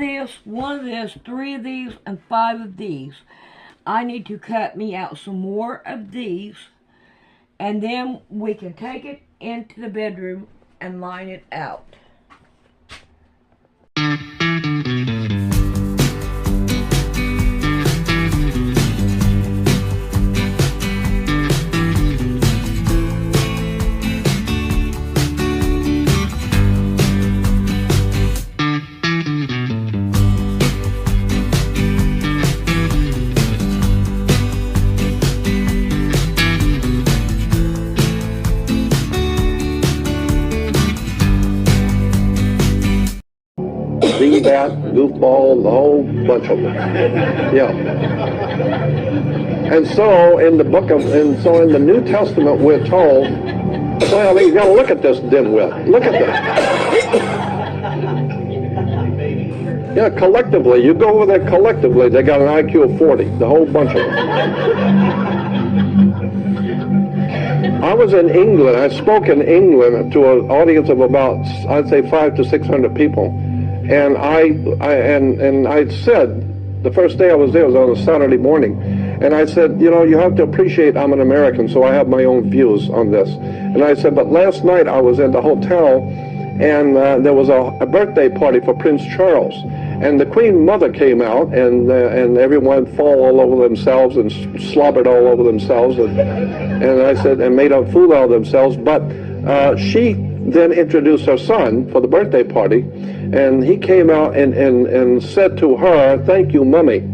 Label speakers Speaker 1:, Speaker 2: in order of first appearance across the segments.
Speaker 1: this, one of this, three of these, and five of these. I need to cut me out some more of these, and then we can take it into the bedroom and line it out.
Speaker 2: Bat, goofball, the whole bunch of them. Yeah. And so in the in the New Testament we're told, well, you got to look at this dimwit. Look at this. Yeah, collectively, you go over there collectively, they got an IQ of 40, the whole bunch of them. I was in England. I spoke in England to an audience of about, I'd say, 500 to 600 people. And I said, the first day I was there was on a Saturday morning, and I said, you know, you have to appreciate I'm an American, so I have my own views on this. And I said, but last night I was in the hotel, and there was a birthday party for Prince Charles, and the Queen Mother came out, and everyone fell all over themselves and slobbered all over themselves, and I said, and made a fool out of themselves, but she then introduced her son for the birthday party, and he came out and said to her, "Thank you, Mummy."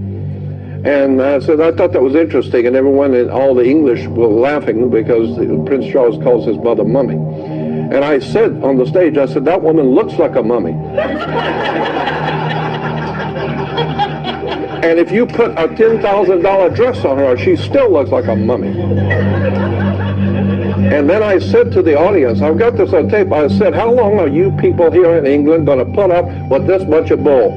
Speaker 2: And so I thought that was interesting, and everyone in all the English were laughing because Prince Charles calls his mother Mummy. And I said on the stage, I said, that woman looks like a mummy. And if you put a $10,000 dress on her, she still looks like a mummy. And then I said to the audience, I've got this on tape, I said, how long are you people here in England going to put up with this bunch of bull?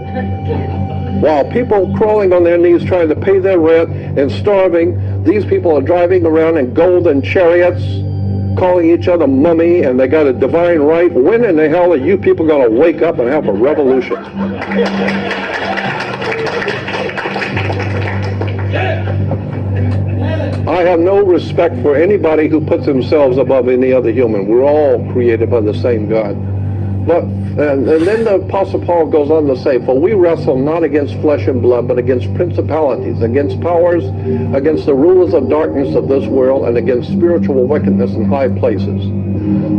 Speaker 2: While people crawling on their knees trying to pay their rent and starving, these people are driving around in golden chariots, calling each other mummy, and they got a divine right. When in the hell are you people going to wake up and have a revolution? I have no respect for anybody who puts themselves above any other human. We're all created by the same God. But, and then the Apostle Paul goes on to say, for we wrestle not against flesh and blood, but against principalities, against powers, against the rulers of darkness of this world, and against spiritual wickedness in high places.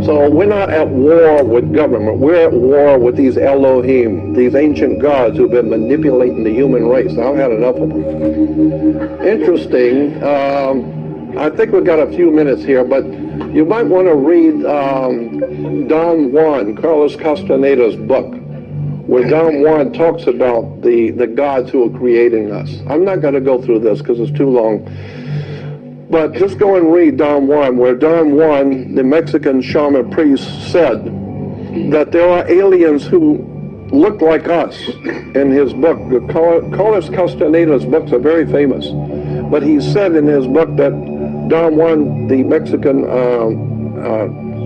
Speaker 2: So we're not at war with government. We're at war with these Elohim, these ancient gods who've been manipulating the human race. I've had enough of them. Interesting. I think we've got a few minutes here, but you might want to read Don Juan, Carlos Castaneda's book, where Don Juan talks about the gods who are creating us. I'm not going to go through this because it's too long. But just go and read Don Juan, where Don Juan, the Mexican shaman priest, said that there are aliens who look like us in his book. Carlos Castaneda's books are very famous. But he said in his book that Don Juan, the Mexican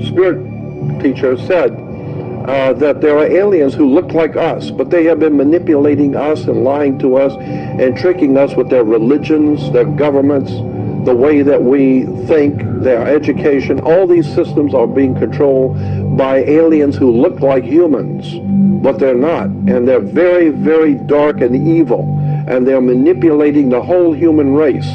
Speaker 2: spirit teacher, said that there are aliens who look like us, but they have been manipulating us and lying to us and tricking us with their religions, their governments, the way that we think, their education. All these systems are being controlled by aliens who look like humans, but they're not. And they're very, very dark and evil. And they're manipulating the whole human race.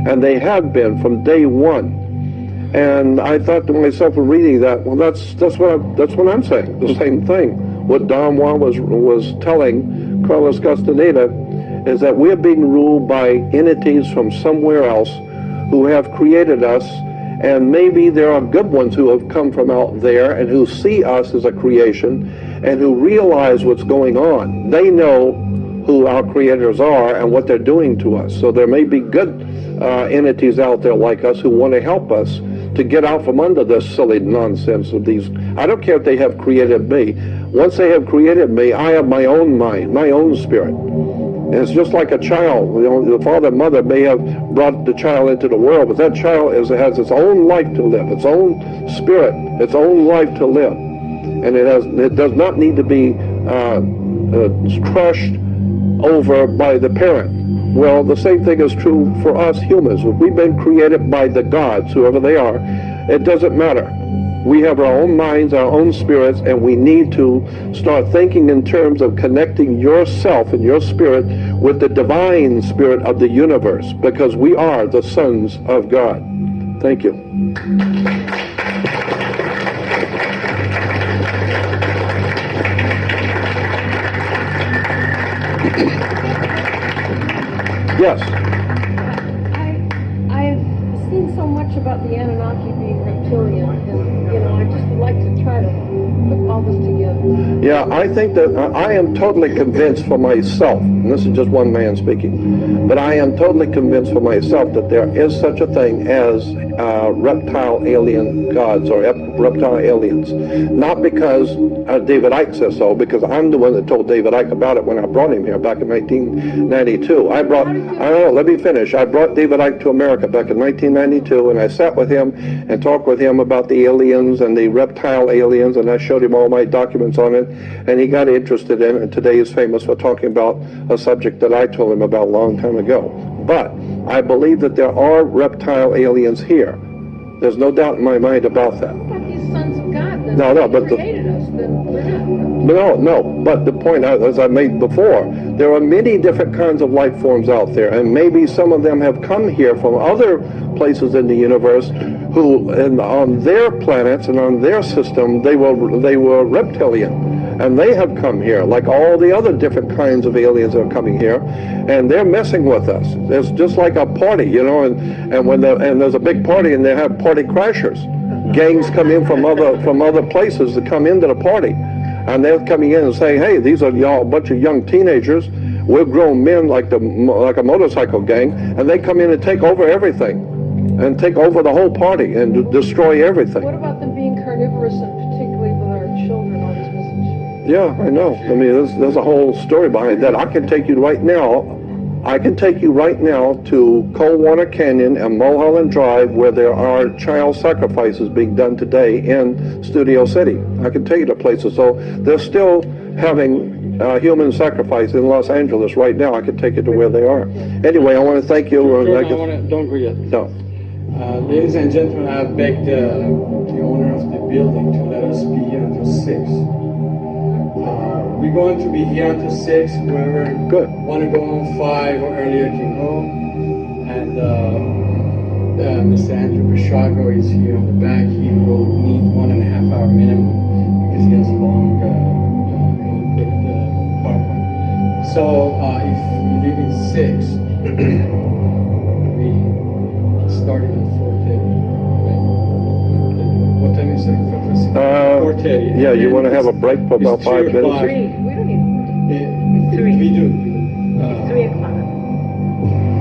Speaker 2: And they have been from day one. And I thought to myself, reading that, well, that's what I'm saying. The same thing. What Don Juan was telling Carlos Castaneda is that we're being ruled by entities from somewhere else who have created us, and maybe there are good ones who have come from out there and who see us as a creation and who realize what's going on. They know who our creators are and what they're doing to us. So there may be good entities out there like us who want to help us to get out from under this silly nonsense of these. I don't care if they have created me. Once they have created me, I have my own mind, my own spirit. And it's just like a child. You know, the father and mother may have brought the child into the world, but that child has its own life to live, its own spirit, its own life to live. And it does not need to be crushed over by the parent. Well, the same thing is true for us humans. If we've been created by the gods, whoever they are, it doesn't matter. We have our own minds, our own spirits, and we need to start thinking in terms of connecting yourself and your spirit with the divine spirit of the universe, because we are the sons of God. Thank you. Yes.
Speaker 3: I've seen so much about the Anunnaki being reptilian, and I just would like to try to put all this together.
Speaker 2: Yeah, I think that I am totally convinced for myself, and this is just one man speaking, but I am totally convinced for myself that there is such a thing as reptile alien gods or reptile aliens. Not because David Icke says so, because I'm the one that told David Icke about it when I brought him here back in 1992. Let me finish. I brought David Icke to America back in 1992, and I sat with him and talked with him about the aliens and the reptile aliens, and I showed him all my documents on it, and he got interested in it, and today he's famous for talking about a subject that I told him about a long time ago. But I believe that there are reptile aliens here. There's no doubt in my mind about that.
Speaker 3: What about these sons of God that created us? Then we're not.
Speaker 2: No, but the point, as I made before, there are many different kinds of life forms out there, and maybe some of them have come here from other places in the universe who, on their planets and on their system, they were reptilian. And they have come here, like all the other different kinds of aliens that are coming here, and they're messing with us. It's just like a party, and when there's a big party and they have party crashers. Gangs come in from other places to come into the party, and they're coming in and saying, "Hey, these are y'all a bunch of young teenagers. We're grown men like a motorcycle gang," and they come in and take over everything, and take over the whole party and destroy everything.
Speaker 3: What about them being carnivorous, and particularly with our children, all this message?
Speaker 2: Yeah, I know. I mean, there's a whole story behind that. I can take you right now to Coldwater Canyon and Mulholland Drive, where there are child sacrifices being done today in Studio City. I can take you to places. So they're still having human sacrifice in Los Angeles right now. I can take you to where they are. Anyway, I want to thank you.
Speaker 4: Don't go yet.
Speaker 2: No.
Speaker 4: Ladies and gentlemen, I begged the owner of the building to let us be here until 6. We're going to be here until 6. Whoever want to go on 5 or earlier can go. And Mr. Andrew Bishago is here in the back. He will need 1.5 hour minimum because he has a long PowerPoint. So if you leave at 6, we started at 4:30. What time is it? 4:30.
Speaker 2: Yeah, you want to have a break for about 5 minutes?
Speaker 3: 3. We don't need.
Speaker 4: We do.
Speaker 3: 3 o'clock.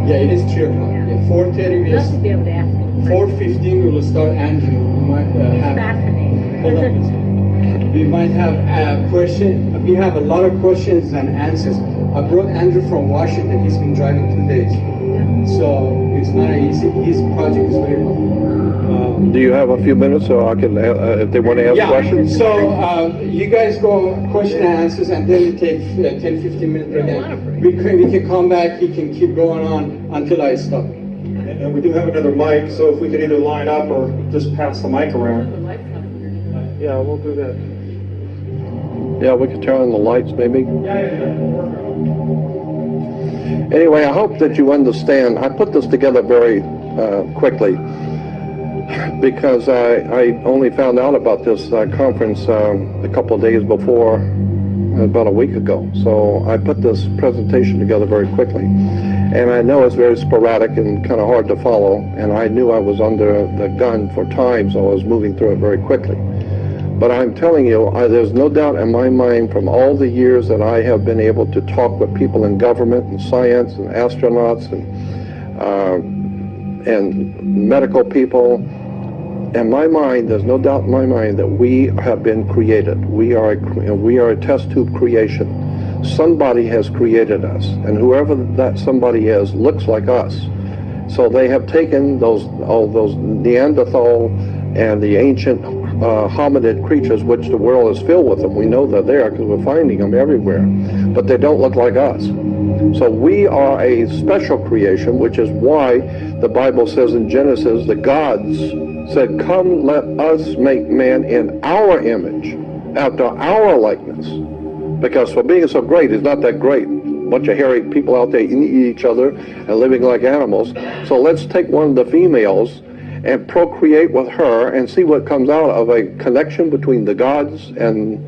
Speaker 4: Yeah, it is 3 o'clock. Yeah, 4:30. We
Speaker 3: Love to be able to ask me.
Speaker 4: 4:15 we will start. Andrew, we might have.
Speaker 3: Fascinating.
Speaker 4: Hold on a second. We might have a question. We have a lot of questions and answers. I brought Andrew from Washington. He's been driving 2 days, so it's not easy. His project is very long.
Speaker 2: Do you have a few minutes so I can, if they want to ask questions?
Speaker 4: So you guys go question and answers, and then we take 10-15 minutes break. We can come back. He can keep going on until I stop.
Speaker 5: And we do have another mic, so if we could either line up or just pass the mic around. Yeah, we'll do that.
Speaker 2: Yeah, we could turn on the lights maybe. Anyway, I hope that you understand. I put this together very quickly because I only found out about this conference a couple of days before, about a week ago. So I put this presentation together very quickly. And I know it's very sporadic and kind of hard to follow, and I knew I was under the gun for time, so I was moving through it very quickly. But I'm telling you, there's no doubt in my mind from all the years that I have been able to talk with people in government and science and astronauts and medical people, in my mind, there's no doubt in my mind that we have been created. We are a test tube creation. Somebody has created us, and whoever that somebody is looks like us. So they have taken all those Neanderthal and the ancient hominid creatures, which the world is filled with them. We know they're there because we're finding them everywhere, but they don't look like us. So we are a special creation, which is why the Bible says in Genesis, the gods said, "Come, let us make man in our image, after our likeness." Because for being so great, he's not that great. A bunch of hairy people out there eating each other and living like animals. So let's take one of the females and procreate with her and see what comes out of a connection between the gods and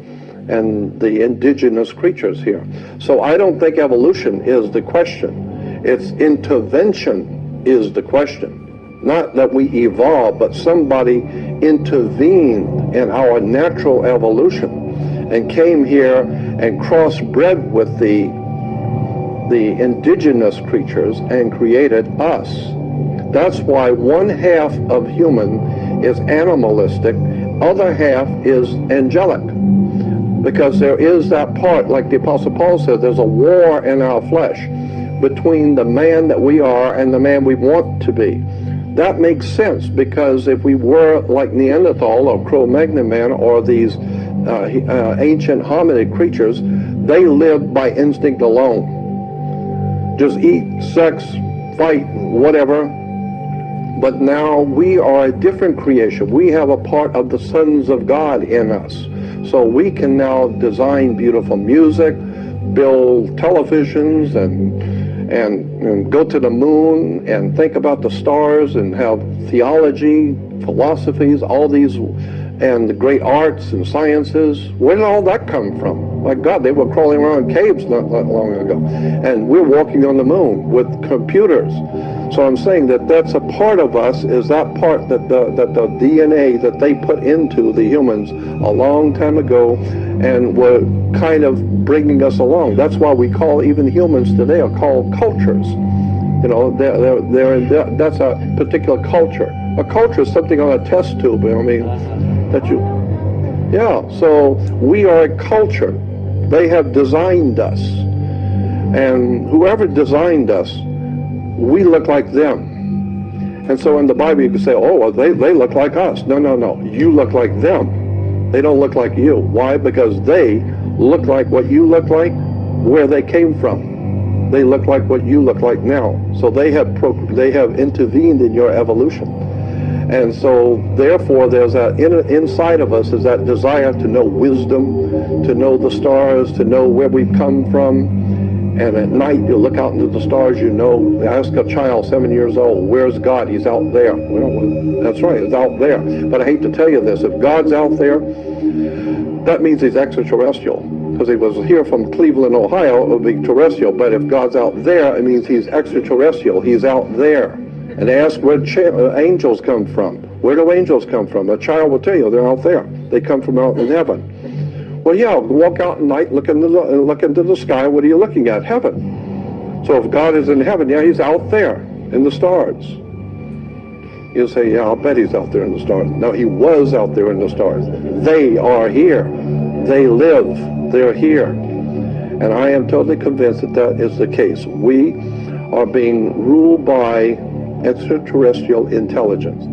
Speaker 2: the indigenous creatures here. So I don't think evolution is the question. It's intervention is the question. Not that we evolve, but somebody intervened in our natural evolution and came here and crossbred with the indigenous creatures and created us. That's why one half of human is animalistic, other half is angelic. Because there is that part, like the Apostle Paul said, there's a war in our flesh between the man that we are and the man we want to be. That makes sense, because if we were like Neanderthal or Cro-Magnon man or these ancient hominid creatures, they lived by instinct alone. Just eat, sex, fight, whatever. But now we are a different creation. We have a part of the sons of God in us. So we can now design beautiful music, build televisions, and go to the moon and think about the stars and have theology, philosophies, all these, and the great arts and sciences. Where did all that come from? My God, they were crawling around caves not long ago. And we're walking on the moon with computers. So I'm saying that that's a part of us, is that part that the DNA that they put into the humans a long time ago and were kind of bringing us along. That's why we call, even humans today are called cultures. You know, that's a particular culture. A culture is something on a test tube, I mean, that you, yeah, so we are a culture. They have designed us. And whoever designed us, we look like them. And so in the Bible you can say, oh, well, they look like us. No, no, no. You look like them. They don't look like you. Why? Because they look like what you look like, where they came from. They look like what you look like now. So they have intervened in your evolution. And so therefore there's that inside of us is that desire to know wisdom, to know the stars, to know where we've come from. And at night, you look out into the stars, you know, ask a child 7 years old, where's God? He's out there. Well, that's right, he's out there. But I hate to tell you this, if God's out there, that means he's extraterrestrial. Because he was here from Cleveland, Ohio, it would be terrestrial. But if God's out there, it means he's extraterrestrial. He's out there. And ask where angels come from. Where do angels come from? A child will tell you they're out there. They come from out in heaven. Well, yeah, walk out at night, look into the sky. What are you looking at? Heaven. So if God is in heaven, yeah, he's out there in the stars. You'll say, yeah, I'll bet he's out there in the stars. No, he was out there in the stars. They are here. They live. They're here. And I am totally convinced that that is the case. We are being ruled by extraterrestrial intelligence.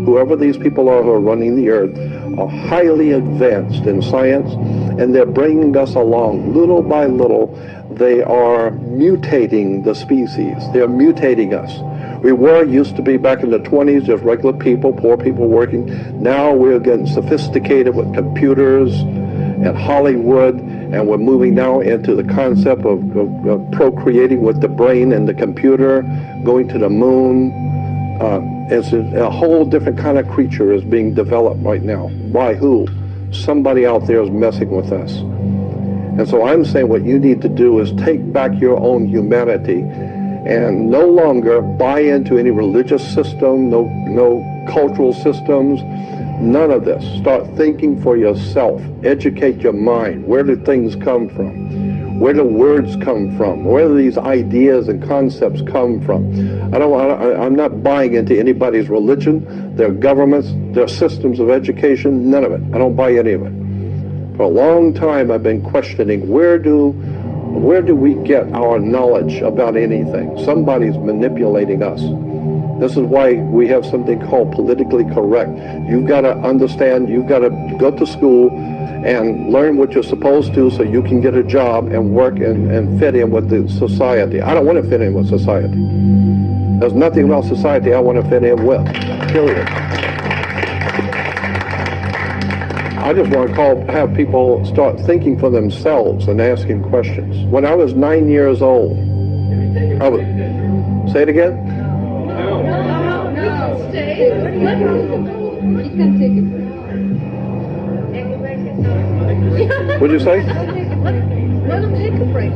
Speaker 2: Whoever these people are who are running the earth are highly advanced in science, and they're bringing us along little by little. They are mutating the species. They're mutating us. We used to be back in the 20s, just regular people, poor people working. Now we're getting sophisticated with computers and Hollywood, and we're moving now into the concept of procreating with the brain and the computer, going to the moon. It's a whole different kind of creature is being developed right now. By who? Somebody out there is messing with us. And so I'm saying what you need to do is take back your own humanity and no longer buy into any religious system, no cultural systems, none of this. Start thinking for yourself. Educate your mind. Where do things come from? Where do words come from? Where do these ideas and concepts come from? I'm not buying into anybody's religion, their governments, their systems of education, none of it. I don't buy any of it. For a long time I've been questioning where do we get our knowledge about anything? Somebody's manipulating us. This is why we have something called politically correct. You've got to understand, you've got to go to school and learn what you're supposed to so you can get a job and work and fit in with the society. I don't want to fit in with society. There's nothing about society I want to fit in with, period. I just want to have people start thinking for themselves and asking questions. When I was 9 years old, say it again?
Speaker 3: No, stay. You can take it.
Speaker 2: What'd you say?
Speaker 3: Let them take a break.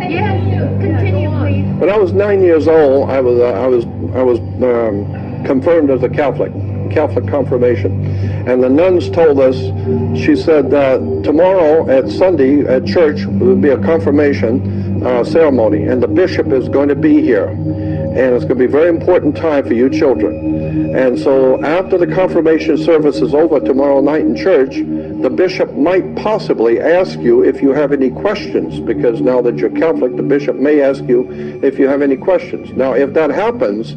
Speaker 3: Yes, continue, please.
Speaker 2: When I was 9 years old, I was confirmed as a Catholic confirmation, and the nuns told us. She said tomorrow at Sunday at church there will be a confirmation ceremony, and the bishop is going to be here, and it's going to be a very important time for you children. And so after the confirmation service is over tomorrow night in church, the bishop might possibly ask you if you have any questions, because now that you're Catholic, the bishop may ask you if you have any questions. Now, if that happens,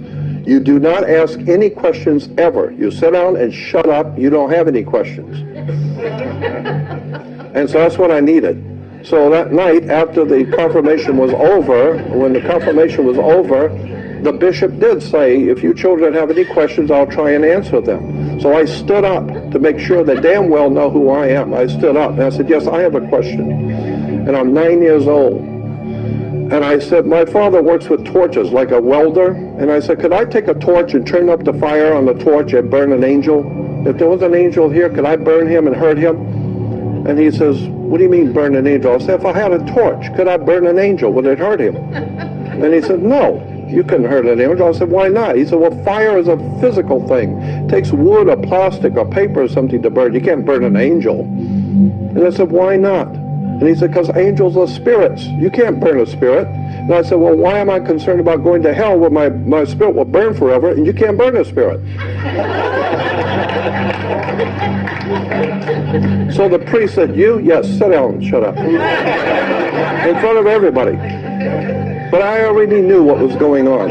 Speaker 2: you do not ask any questions ever. You sit down and shut up. You don't have any questions. And so that's what I needed. So that night, after the confirmation was over, when the confirmation was over, the bishop did say, if you children have any questions, I'll try and answer them. So I stood up to make sure they damn well know who I am. I stood up and I said, yes, I have a question. And I'm 9 years old. And I said, my father works with torches like a welder. And I said, could I take a torch and turn up the fire on the torch and burn an angel? If there was an angel here, could I burn him and hurt him? And he says, what do you mean burn an angel? I said, if I had a torch, could I burn an angel? Would it hurt him? And he said, no, you couldn't hurt an angel. I said, why not? He said, well, fire is a physical thing. It takes wood or plastic or paper or something to burn. You can't burn an angel. And I said, why not? And he said, because angels are spirits. You can't burn a spirit. And I said, well, why am I concerned about going to hell where my spirit will burn forever and you can't burn a spirit? So the priest said, yes, sit down, shut up. In front of everybody. But I already knew what was going on.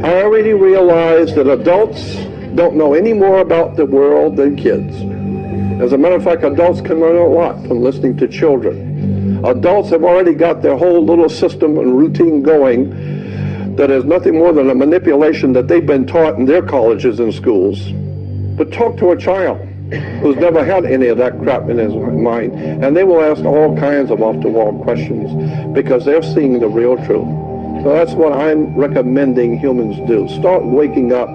Speaker 2: I already realized that adults don't know any more about the world than kids. As a matter of fact, adults can learn a lot from listening to children. Adults have already got their whole little system and routine going that is nothing more than a manipulation that they've been taught in their colleges and schools. But talk to a child who's never had any of that crap in his mind, and they will ask all kinds of off-the-wall questions because they're seeing the real truth. So that's what I'm recommending humans do. Start waking up.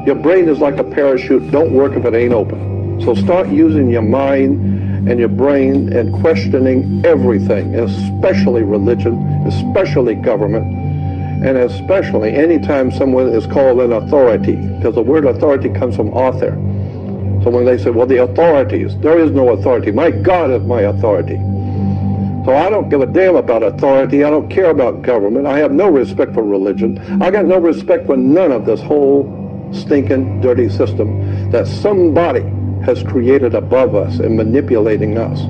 Speaker 2: Your brain is like a parachute. Don't work if it ain't open. So start using your mind and your brain and questioning everything, especially religion, especially government, and especially anytime someone is called an authority, because the word authority comes from author. So when they say, well, the authorities, there is no authority. My God is my authority. So I don't give a damn about authority. I don't care about government. I have no respect for religion. I got no respect for none of this whole stinking, dirty system that somebody has created above us and manipulating us.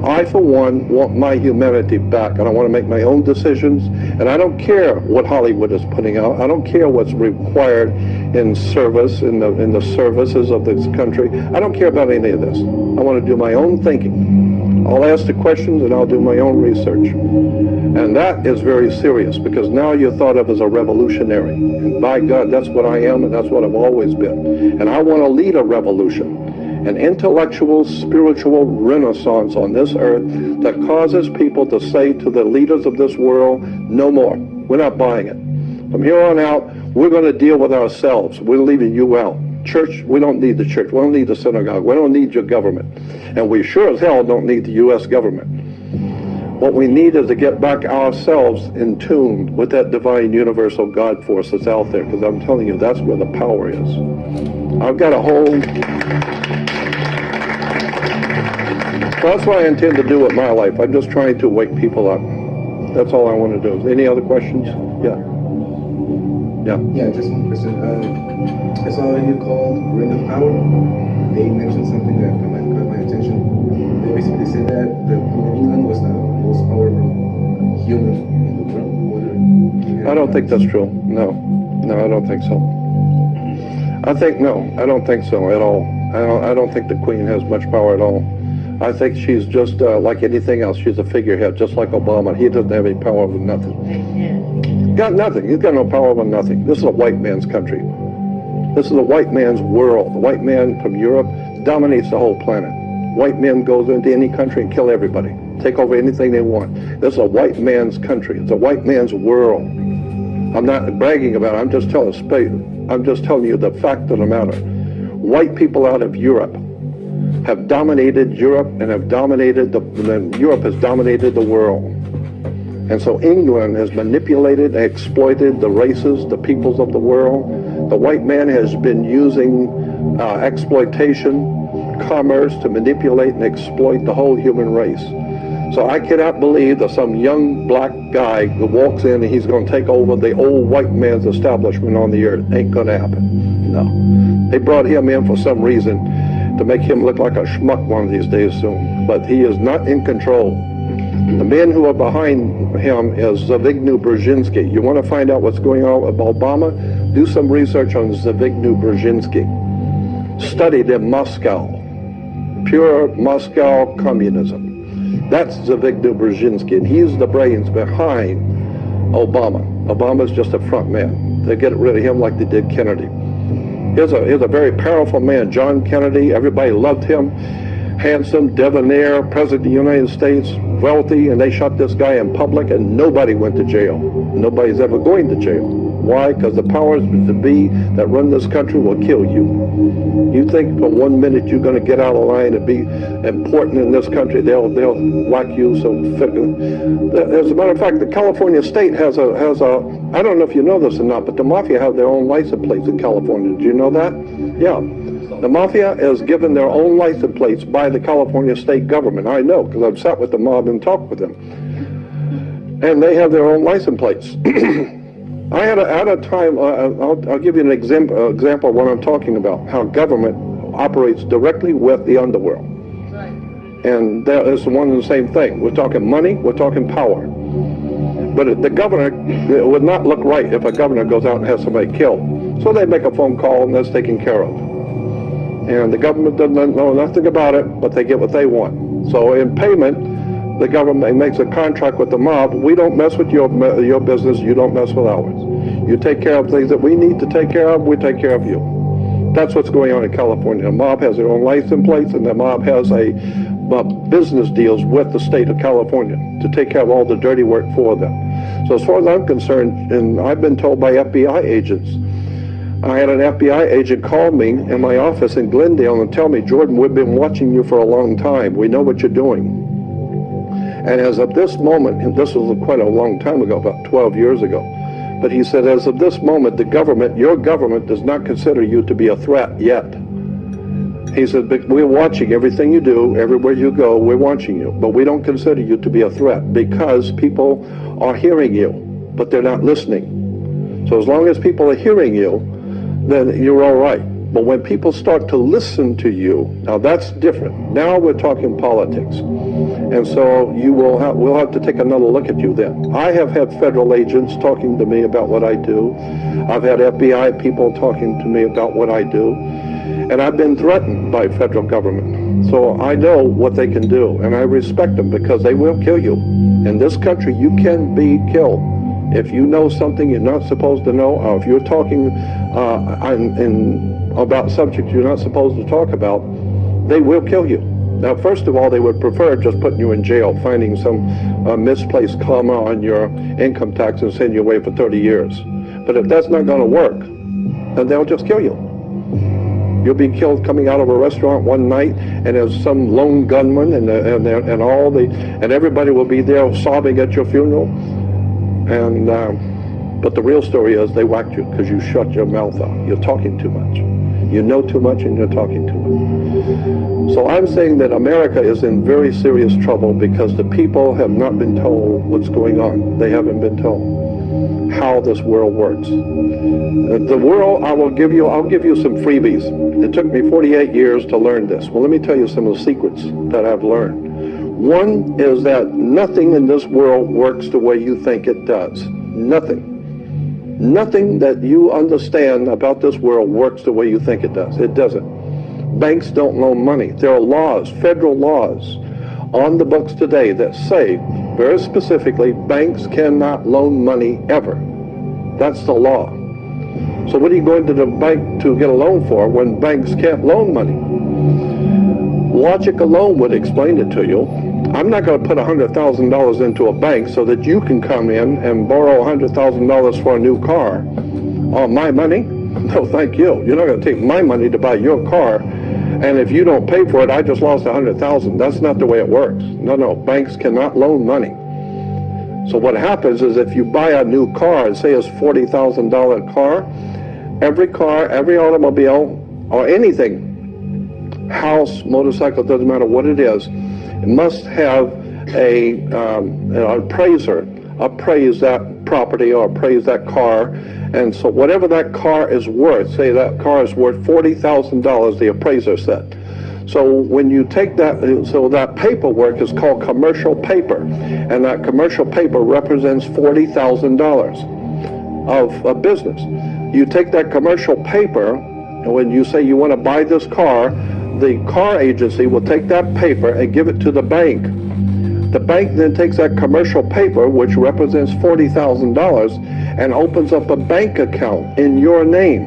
Speaker 2: I, for one, want my humanity back, and I want to make my own decisions, and I don't care what Hollywood is putting out. I don't care what's required in service, in the services of this country. I don't care about any of this. I want to do my own thinking. I'll ask the questions, and I'll do my own research. And that is very serious, because now you're thought of as a revolutionary. And by God, that's what I am, and that's what I've always been. And I want to lead a revolution. An intellectual, spiritual renaissance on this earth that causes people to say to the leaders of this world, no more. We're not buying it. From here on out, we're going to deal with ourselves. We're leaving you out. Church, we don't need the church. We don't need the synagogue. We don't need your government. And we sure as hell don't need the U.S. government. What we need is to get back ourselves in tune with that divine universal God force that's out there, because I'm telling you, that's where the power is. I've got a whole... That's what I intend to do with my life. I'm just trying to wake people up. That's all I want to do. Any other questions? Yeah.
Speaker 6: Yeah, just one question. I saw you called Ring of Power. They mentioned something that caught my attention. They basically said that England was the most powerful human in the world.
Speaker 2: I don't think that's true. No, I don't think so. I don't think so at all. I don't think the Queen has much power at all. I think she's just like anything else. She's a figurehead, just like Obama. He doesn't have any power over nothing. Got nothing. He's got no power over nothing. This is a white man's country. This is a white man's world. The white man from Europe dominates the whole planet. White men goes into any country and kill everybody. Take over anything they want. This is a white man's country. It's a white man's world. I'm not bragging about it. I'm just telling you the fact of the matter. White people out of Europe have dominated Europe and Europe has dominated the world. And so England has manipulated and exploited the races, the peoples of the world. The white man has been using exploitation, commerce to manipulate and exploit the whole human race. So I cannot believe that some young black guy who walks in and he's going to take over the old white man's establishment on the earth. Ain't going to happen. No. They brought him in for some reason to make him look like a schmuck one of these days soon. But he is not in control. The men who are behind him is Zbigniew Brzezinski. You want to find out what's going on with Obama? Do some research on Zbigniew Brzezinski. Studied in Moscow. Pure Moscow communism. That's Zbigniew Brzezinski, and he's the brains behind Obama. Obama's just a front man. They get rid of him like they did Kennedy. Here's a very powerful man, John Kennedy. Everybody loved him. Handsome, debonair, president of the United States, wealthy, and they shot this guy in public, and nobody went to jail. Nobody's ever going to jail. Why? Because the powers to be that run this country will kill you. You think for 1 minute you're going to get out of line and be important in this country, they'll whack you. So, as a matter of fact, the California state has a I don't know if you know this or not, but the mafia have their own license plates in California. Did you know that? Yeah. The mafia is given their own license plates by the California state government. I know, because I've sat with the mob and talked with them. And they have their own license plates. I had a time, I'll give you an example of what I'm talking about, how government operates directly with the underworld. Right. And that is one and the same thing. We're talking money, we're talking power. But the governor, it would not look right if a governor goes out and has somebody killed. So they make a phone call and that's taken care of. And the government doesn't know nothing about it, but they get what they want. So in payment, the government makes a contract with the mob. We don't mess with your business, you don't mess with ours. You take care of things that we need to take care of, we take care of you. That's what's going on in California. The mob has their own license plates, and the mob has business deals with the state of California to take care of all the dirty work for them. So as far as I'm concerned, and I've been told by FBI agents, I had an FBI agent call me in my office in Glendale and tell me, Jordan, we've been watching you for a long time. We know what you're doing. And as of this moment, and this was quite a long time ago, about 12 years ago, but he said, as of this moment, the government, your government, does not consider you to be a threat yet. He said, but we're watching everything you do, everywhere you go, we're watching you, but we don't consider you to be a threat because people are hearing you, but they're not listening. So as long as people are hearing you, then you're all right. But when people start to listen to you, now that's different. Now we're talking politics. And so we'll have to take another look at you then. I have had federal agents talking to me about what I do. I've had FBI people talking to me about what I do. And I've been threatened by federal government. So I know what they can do, and I respect them because they will kill you. In this country, you can be killed. If you know something you're not supposed to know, or if you're talking about subjects you're not supposed to talk about, they will kill you. Now, first of all, they would prefer just putting you in jail, finding some misplaced comma on your income tax and send you away for 30 years. But if that's not going to work, then they'll just kill you. You'll be killed coming out of a restaurant one night, and there's some lone gunman, and everybody will be there sobbing at your funeral. But the real story is they whacked you because you shut your mouth out. You're talking too much. You know too much and you're talking too much. So I'm saying that America is in very serious trouble because the people have not been told what's going on. They haven't been told how this world works. The world, I'll give you some freebies. It took me 48 years to learn this. Well, let me tell you some of the secrets that I've learned. One is that nothing in this world works the way you think it does. Nothing. Nothing that you understand about this world works the way you think it does. It doesn't. Banks don't loan money. There are laws, federal laws, on the books today that say, very specifically, banks cannot loan money ever. That's the law. So what are you going to the bank to get a loan for when banks can't loan money? Logic alone would explain it to you. I'm not going to put $100,000 into a bank so that you can come in and borrow $100,000 for a new car on my money. No, thank you. You're not going to take my money to buy your car, and if you don't pay for it, I just lost $100,000. That's not the way it works. No, banks cannot loan money. So what happens is if you buy a new car, say it's $40,000 car, every automobile or anything, house, motorcycle, doesn't matter what it is, it must have an appraiser appraise that property or appraise that car. And so whatever that car is worth, say that car is worth $40,000, the appraiser said. So when you take that, so that paperwork is called commercial paper, and that commercial paper represents $40,000 of a business. You take that commercial paper, and when you say you want to buy this car, the car agency will take that paper and give it to the bank. The bank then takes that commercial paper, which represents $40,000, and opens up a bank account in your name.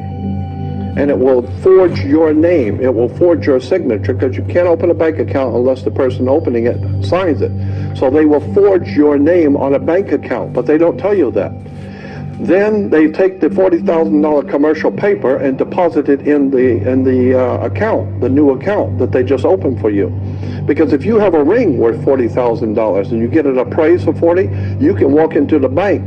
Speaker 2: And it will forge your name. It will forge your signature, because you can't open a bank account unless the person opening it signs it. So they will forge your name on a bank account, but they don't tell you that. Then they take the $40,000 commercial paper and deposit it in the account, the new account that they just opened for you. Because if you have a ring worth $40,000 and you get it appraised for 40, you can walk into the bank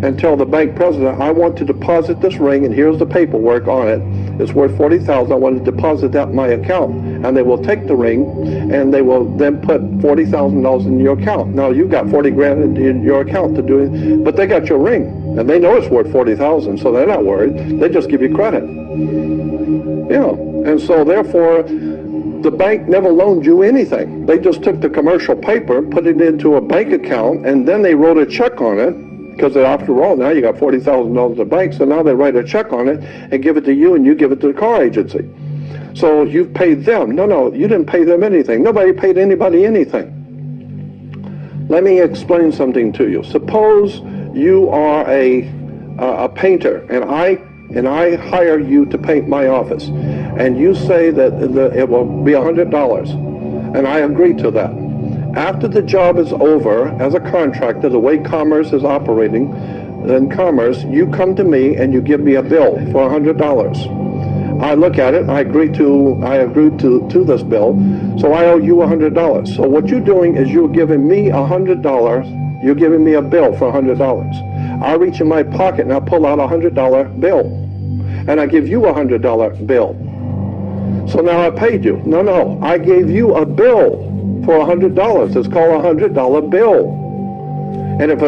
Speaker 2: and tell the bank president, I want to deposit this ring, and here's the paperwork on it. It's worth $40,000. I want to deposit that in my account. And they will take the ring, and they will then put $40,000 in your account. Now you've got 40 grand in your account to do it, but they got your ring, and they know it's worth 40,000, so they're not worried. They just give you credit. Yeah, and so therefore, the bank never loaned you anything. They just took the commercial paper, put it into a bank account, and then they wrote a check on it. Because after all, now you got $40,000 at the bank, so now they write a check on it and give it to you, and you give it to the car agency. So you've paid them. No, you didn't pay them anything. Nobody paid anybody anything. Let me explain something to you. Suppose you are a painter, and I hire you to paint my office, and you say that it will be $100, and I agree to that. After the job is over, as a contractor, the way commerce is operating, in commerce, you come to me and you give me a bill for $100. I look at it, I agree to this bill, so I owe you $100. So what you're doing is you're giving me $100, you're giving me a bill for $100. I reach in my pocket and I pull out a $100 bill, and I give you a $100 bill. So now I paid you. No, I gave you a bill for $100. It's called a $100 bill. And if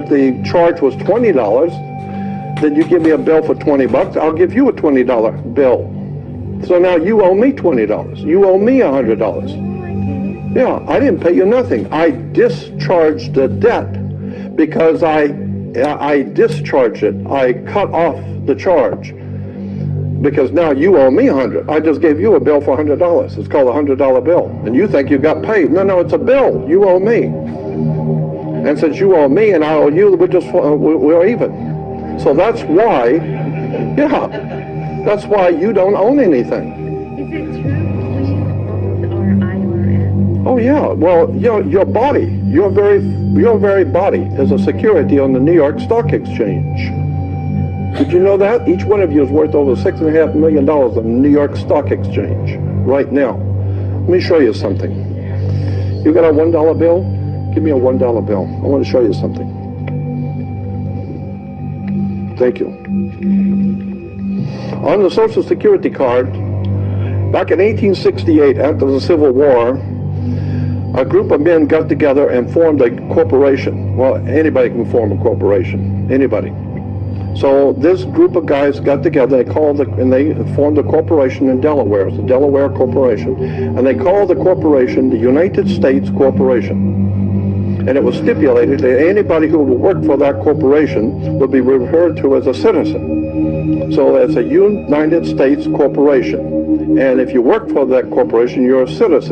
Speaker 2: the charge was $20, then you give me a bill for $20. I'll give you a $20 bill. So now you owe me $20. You owe me $100. Yeah, I didn't pay you nothing. I discharged the debt because I discharged it. I cut off the charge. Because now you owe me $100. I just gave you a bill for $100. It's called a $100 bill. And you think you got paid. No, it's a bill. You owe me. And since you owe me and I owe you, we're even. So that's why, that's why you don't own anything.
Speaker 7: Is it true we own our IRS?
Speaker 2: Oh yeah, well, your body, your very body is a security on the New York Stock Exchange. Did you know that? Each one of you is worth over $6.5 million on the New York Stock Exchange right now. Let me show you something. You got a $1 bill? Give me a $1 bill. I want to show you something. Thank you. On the Social Security card, back in 1868, after the Civil War, a group of men got together and formed a corporation. Well, anybody can form a corporation. Anybody. So this group of guys got together, they formed a corporation in Delaware. It's a Delaware corporation. And they called the corporation the United States Corporation. and it was stipulated that anybody who would work for that corporation would be referred to as a citizen. So it's a United States corporation, and if you work for that corporation, you're a citizen.